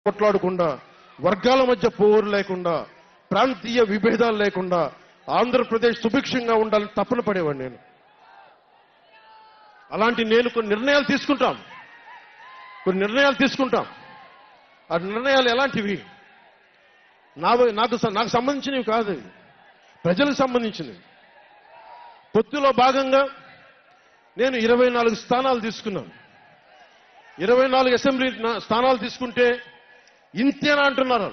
కొట్లాడకుండా, వర్గాల మధ్య పోరు లేకుండా, ప్రాంతీయ విభేదాలు లేకుండా ఆంధ్రప్రదేశ్ సుభిక్షంగా ఉండాలని తపన పడేవాడిని నేను. అలాంటి నేను కొన్ని నిర్ణయాలు తీసుకుంటాం. ఆ నిర్ణయాలు ఎలాంటివి? నాకు సంబంధించినవి కాదు, ప్రజలకు సంబంధించినవి. పొత్తులో భాగంగా నేను 24 స్థానాలు తీసుకున్నాను. 24 అసెంబ్లీ స్థానాలు తీసుకుంటే ఇంతేనా అంటున్నారు.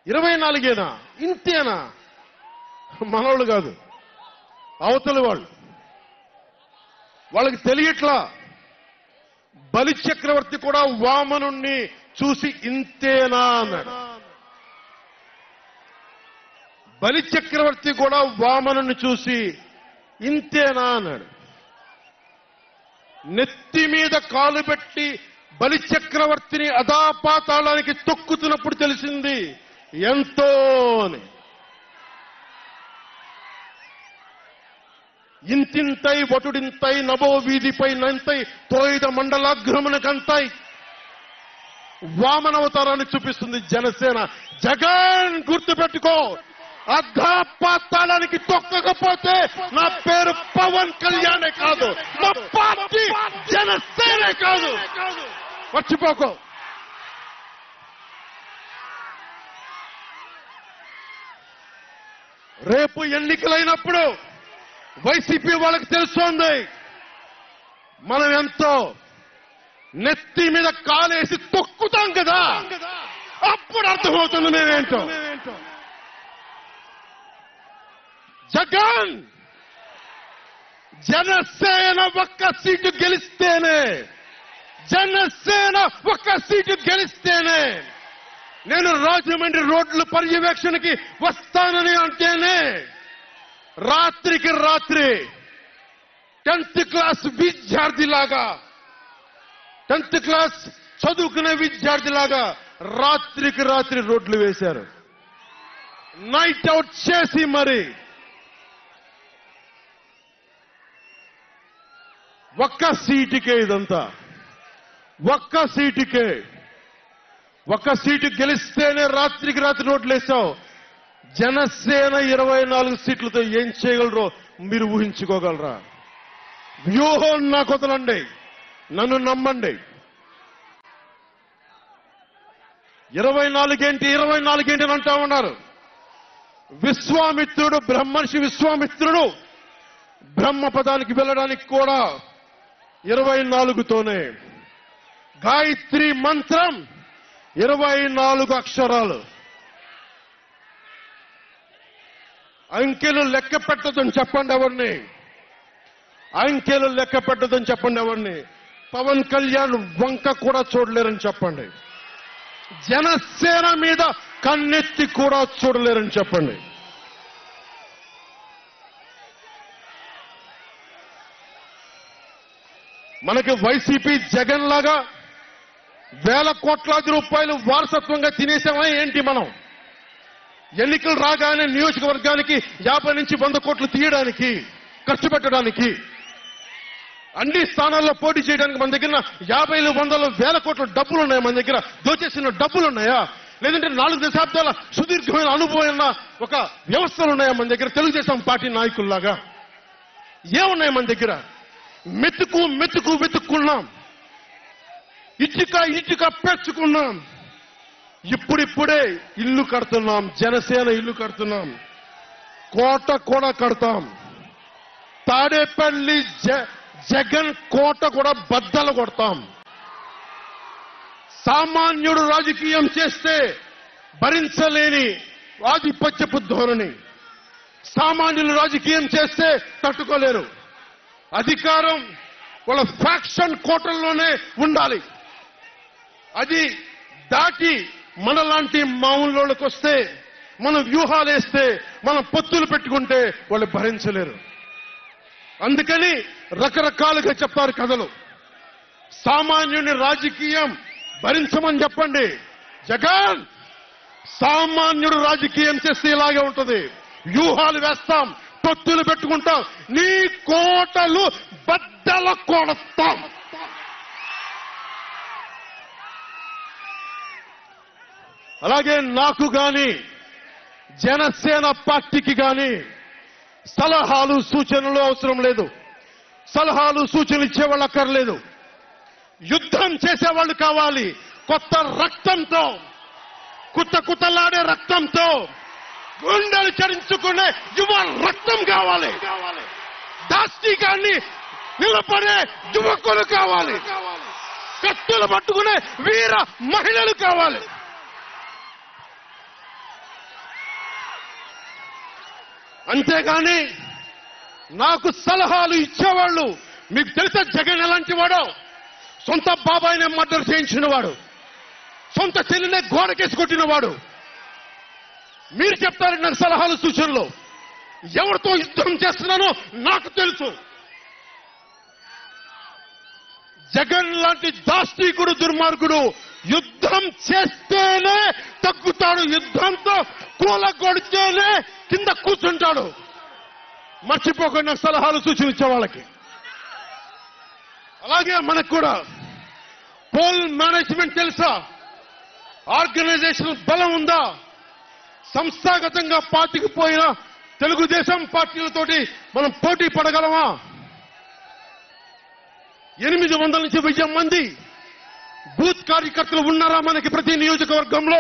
24ఏనా? ఇంతేనా? మనోళ్ళు కాదు, అవతలి వాళ్ళకి తెలియట్లా. బలి చక్రవర్తి కూడా వామనుణ్ణి చూసి ఇంతేనా అన్నాడు. బలి చక్రవర్తి కూడా వామనుణ్ణి చూసి ఇంతేనా అన్నాడు. నెత్తి మీద కాలు పెట్టి బలి చక్రవర్తిని అధాపాతాళానికి తొక్కుతున్నప్పుడు తెలిసింది ఎంతో అని. ఇంతింతై వటుడింతై నభో వీధిపై నంతై తోయిద మండలాగ్రమునకంతై వామనవతారాన్ని చూపిస్తుంది జనసేన. జగన్ గుర్తుపెట్టుకో, అధాపాతాళానికి తొక్కకపోతే నా పేరు పవన్ కళ్యాణే కాదు, నా పార్టీ జనసేనే కాదు, మర్చిపోకో. రేపు ఎన్నికలైనప్పుడు వైసీపీ వాళ్ళకి తెలుస్తోంది మనం ఎంతో. నెత్తి మీద కాలేసి తొక్కుతాం కదా, అప్పుడు అర్థమవుతుంది మేమేంటో. జగన్ జనసేన ఒక్క సీటు గెలిస్తేనే నేను రాజమండ్రి రోడ్ల పర్యవేక్షణకి వస్తానని అంటేనే రాత్రికి రాత్రి 10th క్లాస్ విద్యార్థిలాగా, 10th క్లాస్ చదువుకునే విద్యార్థిలాగా రాత్రికి రాత్రి రోడ్లు వేశారు. నైట్ అవుట్ చేసి మరి ఒక్క సీటుకే ఇదంతా. ఒక్క సీటు గెలిస్తేనే రాత్రికి రాత్రి రోడ్లు వేశావు. జనసేన 24 సీట్లతో ఏం చేయగలరో మీరు ఊహించుకోగలరా? వ్యూహం నాకు వదలండి, నన్ను నమ్మండి. 24 ఏంటి అని అంటా ఉన్నారు. విశ్వామిత్రుడు, బ్రహ్మర్షి విశ్వామిత్రుడు బ్రహ్మపదానికి వెళ్ళడానికి కూడా 24తోనే. గాయత్రి మంత్రం 24 అక్షరాలు. అంకెలు లెక్క పెట్టదని చెప్పండి ఎవరిని. పవన్ కళ్యాణ్ వంక కూడా చూడలేరని చెప్పండి. జనసేన మీద కన్నెత్తి కూడా చూడలేరని చెప్పండి. మనకి వైసీపీ జగన్ లాగా వేల కోట్లాది రూపాయలు వారసత్వంగా తినేసామా ఏంటి? మనం ఎన్నికలు రాగానే నియోజకవర్గానికి 50 నుంచి 100 కోట్లు తీయడానికి, ఖర్చు పెట్టడానికి, అన్ని స్థానాల్లో పోటీ చేయడానికి మన దగ్గర 50, 100, 1000 కోట్ల డబ్బులు ఉన్నాయా? మన దగ్గర దోచేసిన డబ్బులు ఉన్నాయా? లేదంటే 4 దశాబ్దాల సుదీర్ఘమైన అనుభవం ఉన్న ఒక వ్యవస్థలు ఉన్నాయా మన దగ్గర? తెలుగుదేశం పార్టీ నాయకుల్లాగా ఏమున్నాయి మన దగ్గర? వెతుక్కున్నాం, ఇటుక పెంచుకున్నాం. ఇప్పుడిప్పుడే ఇల్లు కడుతున్నాం, జనసేన ఇల్లు కడుతున్నాం, కోట కూడా కడతాం. తాడేపల్లి జగన్ కోట కూడా బద్దలు కొడతాం. సామాన్యుడు రాజకీయం చేస్తే భరించలేని ఆధిపత్యపు ధోరణి, సామాన్యులు రాజకీయం చేస్తే తట్టుకోలేరు. అధికారం వాళ్ళ ఫ్యాక్షన్ కోటల్లోనే ఉండాలి. అది దాటి మనలాంటి మామూలులోకి వస్తే, మనం వ్యూహాలు వేస్తే, మనం పొత్తులు పెట్టుకుంటే వాళ్ళు భరించలేరు. అందుకని రకరకాలుగా చెప్పారు కథలు. సామాన్యుని రాజకీయం భరించమని చెప్పండి. జగన్ సామాన్యుడు రాజకీయం చేస్తే ఇలాగే ఉంటుంది. వ్యూహాలు వేస్తాం, పొత్తులు పెట్టుకుంటాం, నీ కోటలు బద్దల కొడతాం. అలాగే నాకు గాని జనసేన పార్టీకి గాని సలహాలు సూచనలు అవసరం లేదు. సలహాలు సూచనలు ఇచ్చేవాళ్ళు అక్కర్లేదు. యుద్ధం చేసేవాళ్ళు కావాలి. కొత్త రక్తంతో, కుత్తలాడే రక్తంతో, గుండెలు చరించుకునే యువ రక్తం కావాలి. దాష్టీకాన్ని నిలబడే యువకులు కావాలి. కత్తులు పట్టుకునే వీర మహిళలు కావాలి. అంతేగాని నాకు సలహాలు ఇచ్చేవాళ్ళు, మీకు తెలుసా జగన్ ఎలాంటి వాడో? సొంత బాబాయినే మర్డర్ చేయించిన వాడు, సొంత చెల్లినే గోడకేసి కొట్టినవాడు. మీరు చెప్తారు నాకు సలహాలు సూచనలు. ఎవరితో యుద్ధం చేస్తున్నానో నాకు తెలుసు. జగన్ లాంటి దాష్టీకుడు, దుర్మార్గుడు యుద్ధం చేస్తేనే తగ్గుతాడు. యుద్ధంతో కూలగొడితేనే కింద కూర్చుంటాడు. మర్చిపోకుండా సలహాలు సూచనలు ఇచ్చే వాళ్ళకి. అలాగే మనకు కూడా పోల్ మేనేజ్మెంట్ తెలుసా? ఆర్గనైజేషన్ బలం ఉందా? సంస్థాగతంగా పాతికిపోయిన తెలుగుదేశం పార్టీలతోటి మనం పోటీ పడగలమా? 800 నుంచి 1000 మంది బూత్ కార్యకర్తలు ఉన్నారా మనకి ప్రతి నియోజకవర్గంలో?